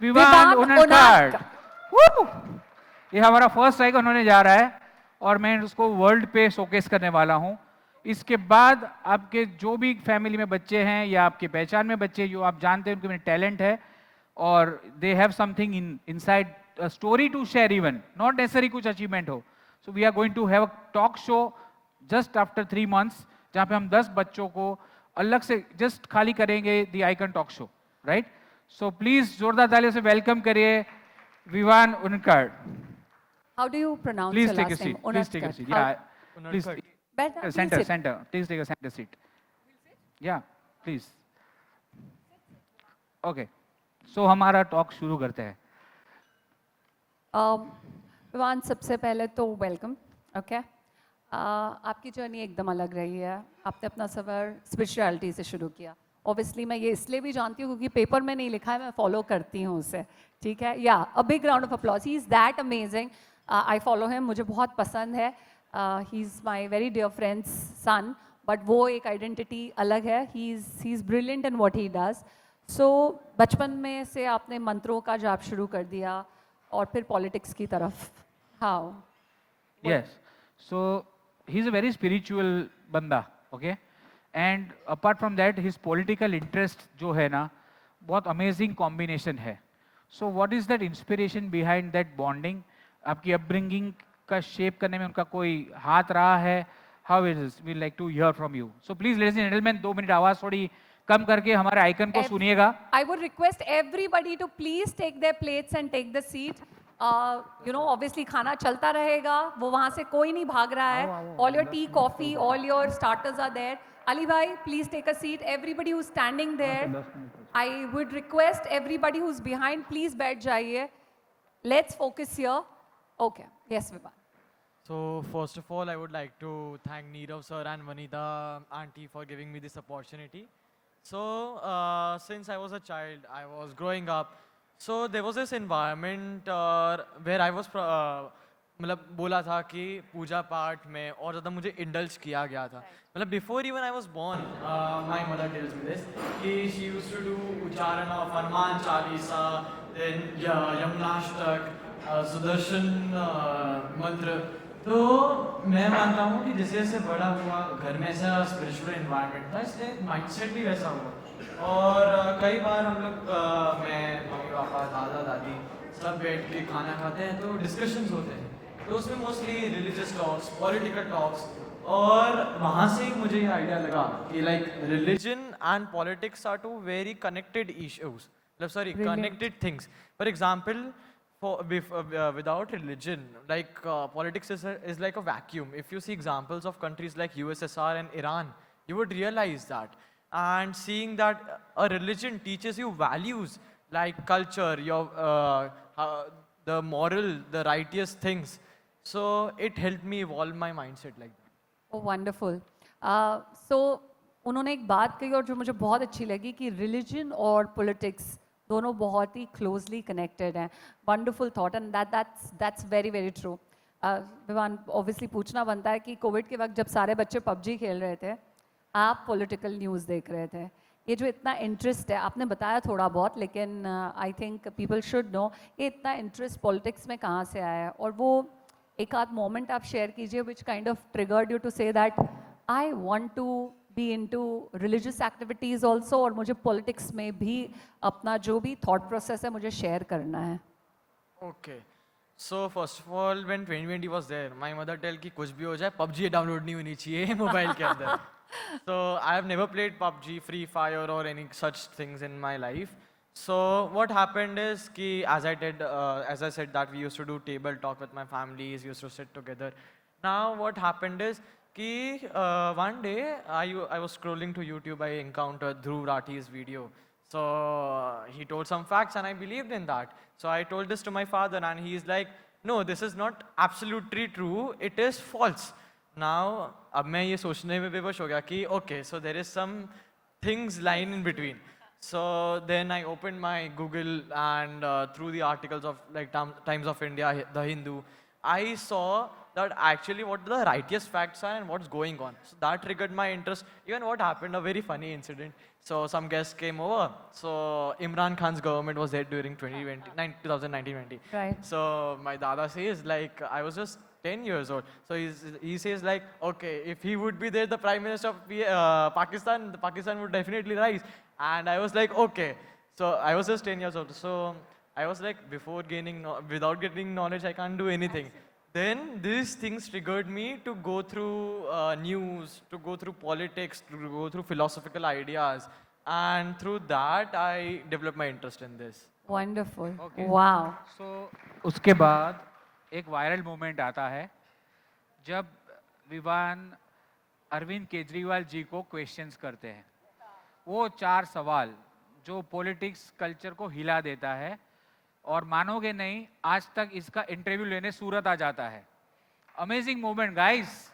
विवान उनडकट। ये हमारा first icon होने जा रहा है और मैं उसको वर्ल्ड पे शोकेस करने वाला हूँ। इसके बाद आपके जो भी फैमिली में बच्चे हैं या आपके पहचान में बच्चे जो आप जानते हैं उनके में टैलेंट है और they have something inside story to share, even not necessary कुछ अचीवमेंट हो, so we are going to have a talk show just after 3 months जहाँ पे हम 10 बच्चों को अलग से जस्ट खाली करेंगे the icon talk show, right? So please जोरदार तालियों से वेलकम करिए विवान उनकर। How do you pronounce Please your take a last name? seat. Please take a Unadkat. seat. How? Yeah, please. Unadkat. Better, please Center, sit. center. Please take a center seat. Yeah, please. Okay. So हमारा talk शुरू करते हैं। विवान, सबसे पहले तो welcome. Okay, आपकी journey एकदम अलग रही है। आपने अपना सफ़र स्पिरिचुअलिटी से शुरू किया। ऑब्वियसली मैं ये इसलिए भी जानती हूँ क्योंकि पेपर में नहीं लिखा है, मैं फॉलो करती हूँ उसे। ठीक है, या a big round of applause. He is that amazing. I follow him, मुझे बहुत पसंद है। He is my very dear friend's son, but वो एक आइडेंटिटी अलग है। He is brilliant in what he does. So बचपन में से आपने मंत्रों का जाप शुरू कर दिया और फिर पॉलिटिक्स की तरफ। How? Yes. So he's a very spiritual बंदा, okay? And apart from that, his political interest जो है ना, बहुत amazing combination है। So what is that inspiration behind that bonding? आपकी upbringing का shape करने में उनका कोई हाथ रहा है? How is this? We'd like to hear from you. So please, ladies and gentlemen, 2 minute आवाज़ थोड़ी कम करके हमारे आइकन को सुनिएगा। I would request everybody to please take their plates and take the seat. You know, obviously खाना चलता रहेगा, वो वहाँ से कोई नहीं भाग रहा है। All your tea, coffee, all your starters are there. Ali bhai, please take a seat. Everybody who's standing there, I would request everybody who's behind, please बैठ जाइए. Let's focus here. Okay, yes, Vivan. So first of all, I would like to thank Neerav sir and Vanita auntie for giving me this opportunity. So since I was a child, I was growing up. So there was this environment where I was मतलब बोला था कि पूजा पाठ में और ज़्यादा मुझे indulge किया गया था। मतलब before even I was born my mother tells me this कि शी यूज्ड टू डू उच्चारण ऑफ हनुमान चालीसा, देन यमुनाष्टक, सुदर्शन मंत्र। तो मैं मानता हूँ कि जैसे जैसे बड़ा हुआ घर में ऐसा स्पिरिचुअल एनवायरनमेंट था, इसलिए माइंडसेट भी वैसा हुआ। और कई बार हम लोग मैं मम्मी पापा दादा दादी सब बैठ के खाना खाते हैं तो डिस्कशंस होते हैं, तो उसमें mostly religious talks, political talks, और वहाँ से ही मुझे ये आइडिया लगा कि like religion and politics are two very connected issues, मतलब sorry connected things. For example, without religion, like politics is like a vacuum. If you see examples of countries like USSR and Iran, you would realize that. And seeing that a religion teaches you values like culture, your the moral, the righteous things. So it helped me evolve my mindset like that. Oh, wonderful. So उन्होंने एक बात कही और जो मुझे बहुत अच्छी लगी कि रिलीजन और पॉलिटिक्स दोनों बहुत ही क्लोजली कनेक्टेड हैं। Wonderful thought and that's very very true. Vivaan, obviously पूछना बनता है कि कोविड के वक्त जब सारे बच्चे पबजी खेल रहे थे, आप पॉलिटिकल न्यूज़ देख रहे थे, ये जो इतना इंटरेस्ट है, आपने बताया थोड़ा बहुत, लेकिन I think people should know ये इतना इंटरेस्ट पॉलिटिक्स में कहाँ से आया है, और वो एक आध मोमेंट आप शेयर कीजिए which kind of triggered you to say that I want to be into religious activities also, और मुझे पॉलिटिक्स में भी अपना जो भी थॉट प्रोसेस है मुझे शेयर करना है। Okay. So first of all, when 2020 was there, my mother tell कि कुछ भी हो जाए PUBG डाउनलोड नहीं होनी चाहिए मोबाइल के अंदर। So I have never played PUBG, Free Fire or any such things in my life. So what happened is कि as I said that we used to do table talk with my families, used to sit together. Now what happened is कि one day I was scrolling to YouTube, I encountered Dhruv Rathi's video. So he told some facts and I believed in that. So I told this to my father and he is like, no, this is not absolutely true, it is false. Now अब मैं ये सोचने में बेवश हो गया कि okay, so there is some things lying in between. So then I opened my Google and through the articles of like Times of India, The Hindu, I saw that actually what the righteous facts are and what's going on. So that triggered my interest. Even what happened, a very funny incident. So some guests came over. So Imran Khan's government was there during 2019-20. Right. So my dada says like, I was just 10 years old. So he says like, okay, if he would be there, the Prime Minister of Pakistan, the Pakistan would definitely rise. And I was like, okay. So I was just 10 years old. So I was like, before gaining, without getting knowledge, I can't do anything. Then these things triggered me to go through news, to go through politics, to go through philosophical ideas. And through that, I developed my interest in this. Wonderful. Okay. Wow. So उसके बाद एक viral moment आता है जब विवान अरविंद केजरीवाल जी को questions करते हैं। वो 4 सवाल जो पॉलिटिक्स कल्चर को हिला देता है और मानोगे नहीं, आज तक इसका इंटरव्यू लेने सूरत आ जाता है। Amazing moment guys,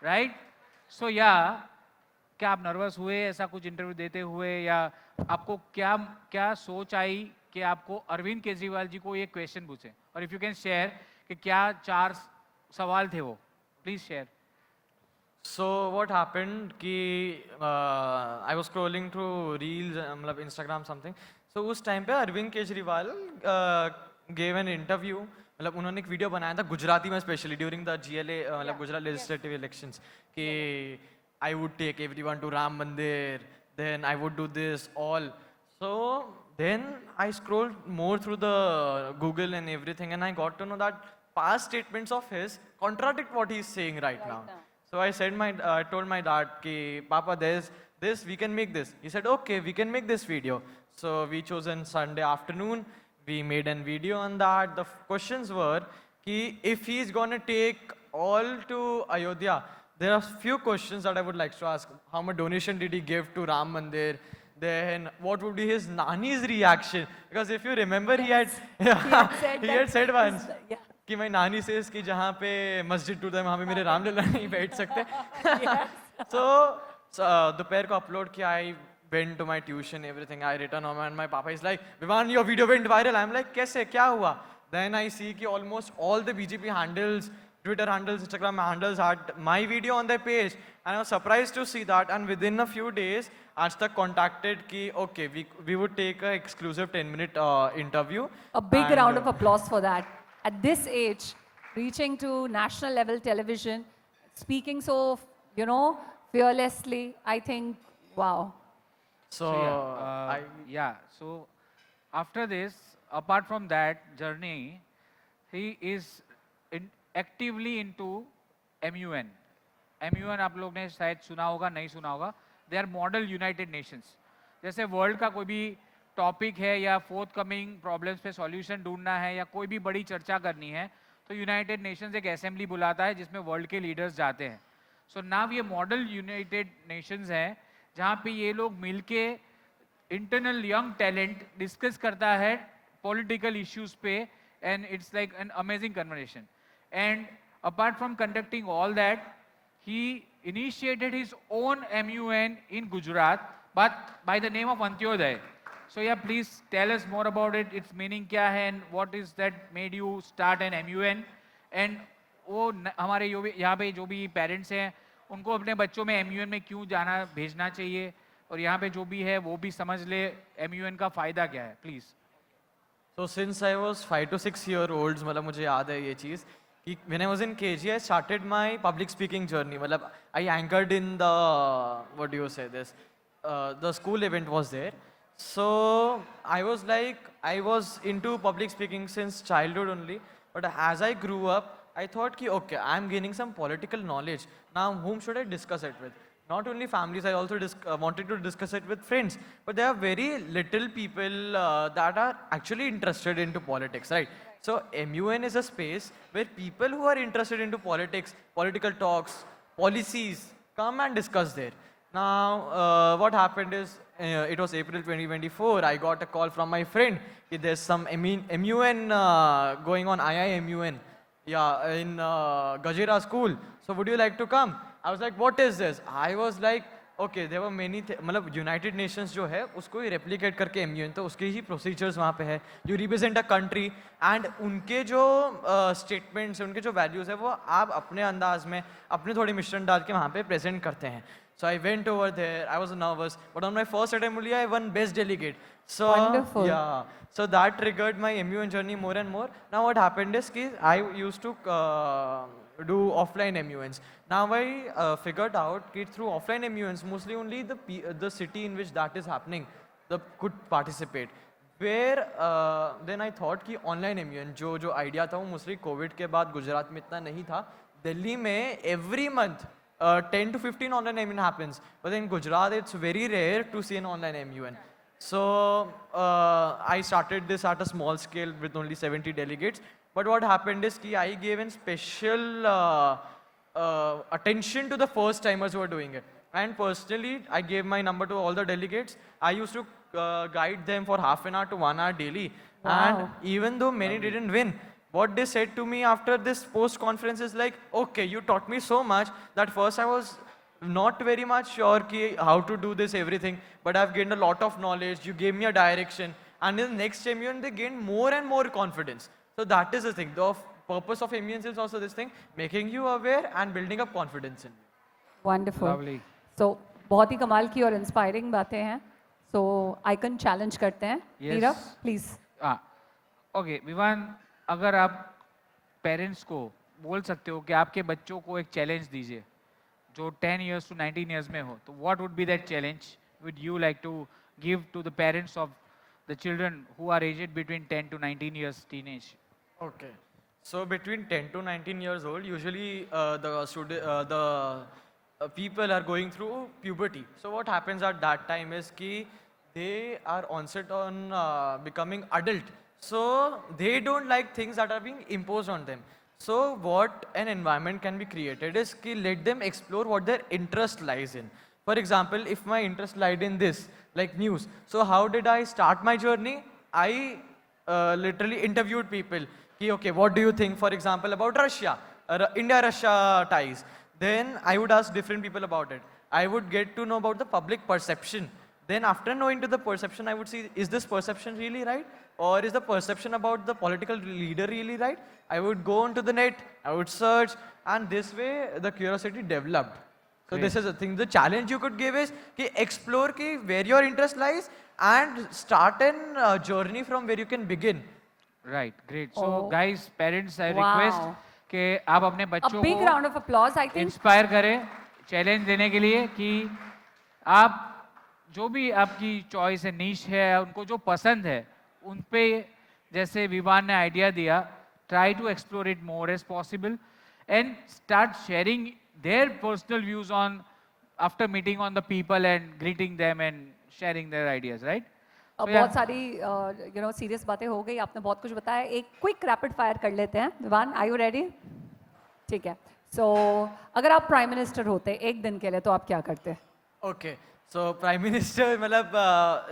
right? So या क्या आप नर्वस हुए ऐसा कुछ इंटरव्यू देते हुए, या आपको क्या क्या सोच आई कि आपको अरविंद केजरीवाल जी को ये क्वेश्चन पूछे? और इफ यू कैन शेयर कि क्या 4 सवाल थे वो, please share. So what happened कि I was scrolling through reels, मतलब Instagram something. So उस time पे Arvind Kejriwal gave an interview, मतलब उन्होंने एक वीडियो बनाया था गुजराती में स्पेशली ड्यूरिंग द GLA मतलब गुजरात लेजिस्लेटिव इलेक्शंस कि I would take everyone to Ram Mandir, then I would do this all. So then I scrolled more through the Google and everything, and I got to know that past statements of his contradict what he's saying right now. So I said I told my dad, ki, Papa, there's this, we can make this. He said, okay, we can make this video. So we chose on Sunday afternoon, we made a video on that. The questions were, ki, if he's gonna take all to Ayodhya, there are few questions that I would like to ask. How much donation did he give to Ram Mandir? Then what would be his nani's reaction? Because if you remember, he had said once, Yeah. कि मैं नानी से इसकी जहाँ पे मस्जिद टूटा है वहाँ पे मेरे रामलीला नहीं बैठ सकते। So दोपहर को upload किया, I went to my tuition, everything, I returned home and my papa is like, Vivan, your video went viral. I'm like, कैसे, क्या हुआ? Then I see कि almost all the BJP handles, Twitter handles, Instagram handles had my video on their page, and I was surprised to see that. And within a few days, Aaj Tak contacted कि okay, we would take an exclusive 10-minute interview. A big And, round of applause for that. At this age, reaching to national level television, speaking so, fearlessly, I think, wow. So, So after this, apart from that journey, he is actively into MUN. MUN आप लोग ने शायद सुना होगा, नहीं सुना होगा। They are model United Nations. जैसे वर्ल्ड का कोई भी टॉपिक है या फोर्थ कमिंग प्रॉब्लम्स पे सॉल्यूशन ढूंढना है या कोई भी बड़ी चर्चा करनी है, तो यूनाइटेड नेशंस एक असेंबली बुलाता है जिसमें वर्ल्ड के लीडर्स जाते हैं। सो नाउ ये मॉडल यूनाइटेड नेशंस है जहाँ पे ये लोग मिलके इंटरनल यंग टैलेंट डिस्कस करता है पॉलिटिकल इश्यूज पे, and it's like an amazing conversation. And apart from conducting all that, he initiated his own MUN in Gujarat, but by the name of Antyodaya. So yeah, please tell us more about it. Its meaning क्या है and what is that made you start an MUN? And वो हमारे यहाँ पे जो भी parents हैं उनको अपने बच्चों में MUN में क्यों जाना भेजना चाहिए, और यहाँ पे जो भी है वो भी समझ ले MUN का फ़ायदा क्या है, please. So since I was 5 to 6 year olds, मतलब मुझे याद है ये चीज़ कि when I was in KG, I started my public speaking journey. मतलब I anchored in the, what do you say this, the school event was there. So I was like, I was into public speaking since childhood only. But as I grew up, I thought ki okay, I'm gaining some political knowledge. Now whom should I discuss it with? Not only families, I also wanted to discuss it with friends. But there are very little people that are actually interested into politics, right? So MUN is a space where people who are interested into politics, political talks, policies, come and discuss there. Now, what happened is, it was April 2024, I got a call from my friend, there's some MUN going on, IIMUN, yeah, in Gajera school. So would you like to come? I was like, what is this? I was like, okay there were many मतलब United Nations जो है उसको ही replicate करके MUN, तो उसके ही procedures वहाँ पे है जो रिप्रेजेंट अ कंट्री, एंड उनके जो स्टेटमेंट्स उनके जो वैल्यूज़ है वो आप अपने अंदाज में अपने थोड़ी मिश्रण डाल के वहाँ पे प्रेजेंट करते हैं. So I went over there. I was nervous, but on my first attempt only I won best delegate. So Wonderful. yeah, so that triggered my MUN journey more and more. Now what happened is कि I used to do offline MUNs. Now I figured out कि through offline MUNs mostly only the city in which that is happening could participate. Where then I thought कि online MUN जो idea था वो mostly COVID के बाद गुजरात में इतना नहीं था. दिल्ली में every month 10 to 15 online MUN happens, but in Gujarat it's very rare to see an online MUN. So I started this at a small scale with only 70 delegates. But what happened is that I gave in special attention to the first timers who were doing it. And personally, I gave my number to all the delegates. I used to guide them for half an hour to 1 hour daily. Wow. And even though many didn't win, what they said to me after this post conference is like, okay, you taught me so much that first I was not very much sure how to do this everything, but I've gained a lot of knowledge. You gave me a direction, and in the next MUN they gained more and more confidence. So that is the thing. The purpose of MUNs is also this thing, making you aware and building up confidence in you. Wonderful. Lovely. So बहुत ही कमाल की और inspiring बातें हैं. So icon challenge करते हैं. Yes. Neerav please. Okay Vivaan, अगर आप पेरेंट्स को बोल सकते हो कि आपके बच्चों को एक चैलेंज दीजिए जो 10 years to 19 years में हो, तो what would be that challenge would you like to give to the parents of the children who are aged between 10 to 19 years teenage? Okay. So between 10 to 19 years old, usually the people are going through puberty. So what happens at that time is कि they are onset on becoming adult. So they don't like things that are being imposed on them. So what an environment can be created is कि let them explore what their interest lies in. For example, if my interest lied in this, like news, so how did I start my journey? I literally interviewed people. कि okay, what do you think, for example, about Russia, India-Russia ties? Then I would ask different people about it. I would get to know about the public perception. Then after knowing to the perception, I would see, is this perception really right? Or is the perception about the political leader really right? I would go onto the net, I would search, and this way the curiosity developed. So this is the thing. The challenge you could give is कि explore कि where your interest lies and start a journey from where you can begin. Right, great. So Oh. guys, parents, I Wow. request कि आप अपने A बच्चों big को round of applause. I think inspire करें challenge देने के लिए कि आप जो भी आपकी चॉइस है, नीश है, उनको जो पसंद है उन पे जैसे विवान ने आइडिया दिया, try to explore it more as possible and start sharing their personal views on after meeting on the people and greeting them and sharing their ideas, right? अब बहुत सारी सीरियस बातें हो गई. आपने बहुत कुछ बताया. एक क्विक रैपिड फायर कर लेते हैं. Vivaan, are you ready? ठीक है. सो अगर आप प्राइम मिनिस्टर होते एक दिन के लिए तो आप क्या करते? Okay. So Prime Minister मतलब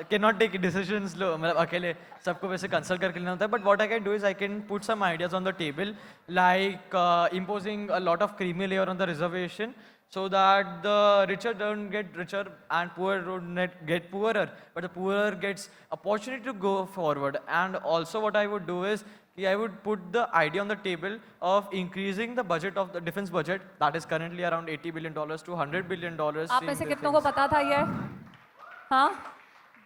cannot take decisions मतलब अकेले सबको वैसे consult करके लेना होता है. But what I can do is I can put some ideas on the table, like imposing a lot of creamy layer on the reservation, so that the richer don't get richer and poor don't get poorer, but the poorer gets opportunity to go forward. And also what I would do is I would put the idea on the table of increasing the budget of the defense budget that is currently around $80 billion to $100 billion. आप में in से कितनों को defense. पता था ये? हाँ?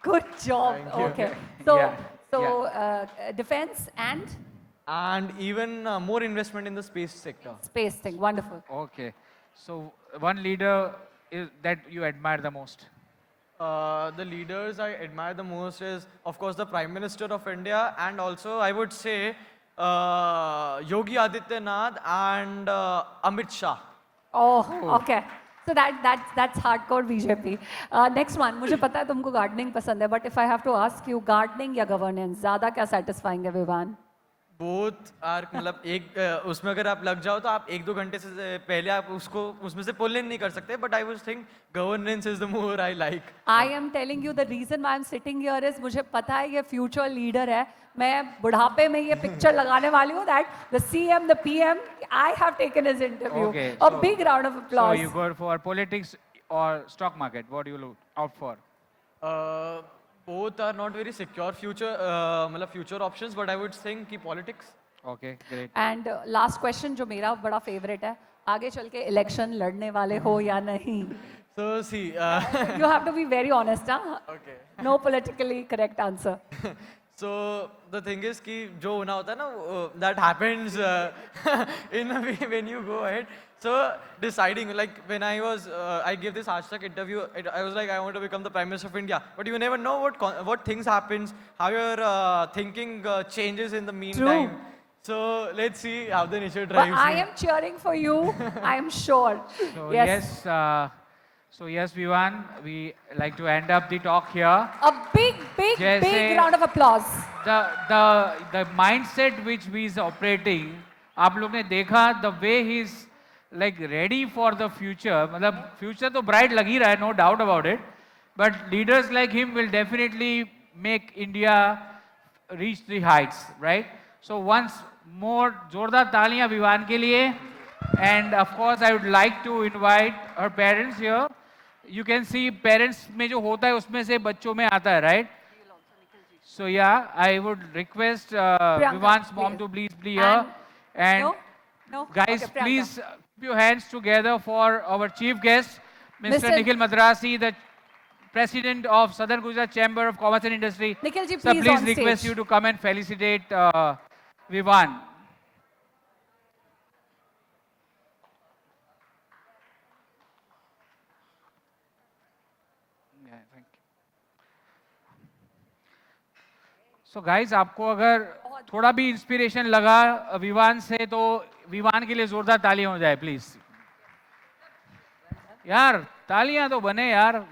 Good job. Thank you. Okay. So Yeah. so defense and And even more investment in the space sector. space thing. Wonderful. Okay. So one leader that you admire the most? The leaders I admire the most is, of course, the Prime Minister of India, and also I would say Yogi Adityanath and Amit Shah. Oh, okay. So that's hardcore BJP. Next one. मुझे पता है तुमको gardening पसंद है, but if I have to ask you, gardening या governance ज़्यादा क्या satisfying है विवान? बोथ आर मतलब एक उसमें अगर आप लग जाओ तो आप 1-2 घंटे से पहले आप उसको उसमें से पुल इन नहीं कर सकते. But I would think governance is the more I like. I am telling you the reason I am sitting here is मुझे पता है ये फ्यूचर लीडर है. मैं बुढ़ापे में ये पिक्चर लगाने वाली हूँ that the CM the PM I have taken his interview. Okay, a so- big round of So applause. you go for politics. or stock market? What do you look out for? Both are not very secure future, मतलब future options, but I would think कि politics. Okay, great. And last question जो मेरा बड़ा favourite है, आगे चल के election लड़ने वाले हो या नहीं? So see, you have to be very honest, हाँ? okay. No politically correct answer. So the thing is कि जो होना होता है ना, that happens in a way when you go ahead. So deciding, like when I was, I gave this hashtag interview, I was like, I want to become the Prime Minister of India. But you never know what things happens, how your thinking changes in the meantime. So let's see how the nature But drives I me. am cheering for you. I am sure. So Yes. yes, Vivan, we like to end up the talk here. A big, big, Jaise- big round of applause. The mindset which we is operating, आप लोग ने देखा the way he is like ready for the future. मतलब future तो bright लग ही रहा है, no doubt about it. But leaders like him will definitely make India reach the heights, right? So once more जोरदार तालियां विवान के लिए. And of course I would like to invite her parents here. You can see parents में जो होता है उसमें से बच्चों में आता है, right? So yeah, I would request Vivan's mom please. to please be here. And No? No? guys, Okay, Priyanka. please keep your hands together for our chief guest, Mr. Mr. Nikhil Madrasi, the President of Southern Gujarat Chamber of Commerce and Industry. Nikhil ji, Sir, please please on request stage. you to come and felicitate Vivan. Yeah, thank you. So guys, आपको अगर थोड़ा भी inspiration लगा विवान से तो विवान के लिए जोरदार तालियां हो जाए प्लीज. यार तालियां तो बने यार.